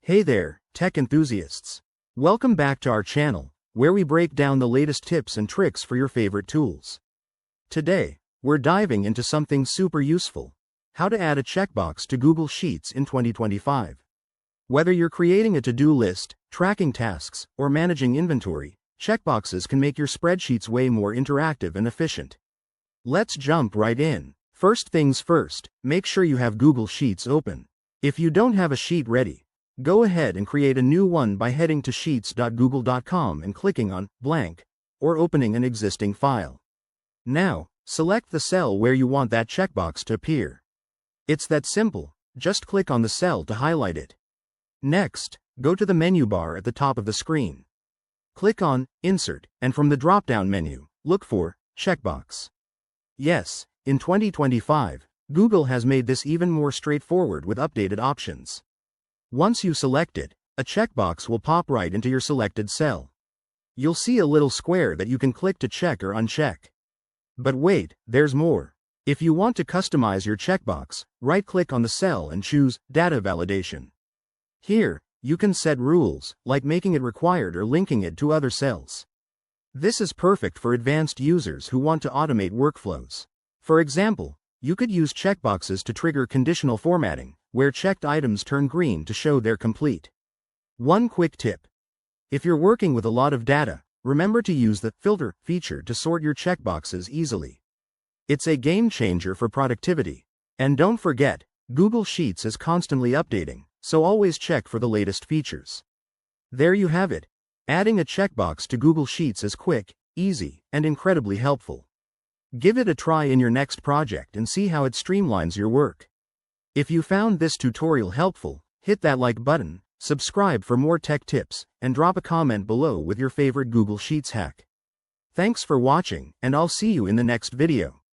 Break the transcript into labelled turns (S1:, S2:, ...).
S1: Hey there, tech enthusiasts. Welcome back to our channel, where we break down the latest tips and tricks for your favorite tools. Today, we're diving into something super useful: how to add a checkbox to Google Sheets in 2025. Whether you're creating a to-do list, tracking tasks, or managing inventory, checkboxes can make your spreadsheets way more interactive and efficient. Let's jump right in. First things first, make sure you have Google Sheets open. If you don't have a sheet ready, go ahead and create a new one by heading to sheets.google.com and clicking on blank, or opening an existing file. Now, select the cell where you want that checkbox to appear. It's that simple, just click on the cell to highlight it. Next, go to the menu bar at the top of the screen. Click on Insert, and from the drop-down menu, look for Checkbox. Yes, in 2025, Google has made this even more straightforward with updated options. Once you select it, a checkbox will pop right into your selected cell. You'll see a little square that you can click to check or uncheck. But wait, there's more. If you want to customize your checkbox, right-click on the cell and choose Data Validation. Here, you can set rules, like making it required or linking it to other cells. This is perfect for advanced users who want to automate workflows. For example, you could use checkboxes to trigger conditional formatting, where checked items turn green to show they're complete. One quick tip: if you're working with a lot of data, remember to use the Filter feature to sort your checkboxes easily. It's a game changer for productivity. And don't forget, Google Sheets is constantly updating, so always check for the latest features. There you have it. Adding a checkbox to Google Sheets is quick, easy, and incredibly helpful. Give it a try in your next project and see how it streamlines your work. If you found this tutorial helpful, hit that like button, subscribe for more tech tips, and drop a comment below with your favorite Google Sheets hack. Thanks for watching, and I'll see you in the next video.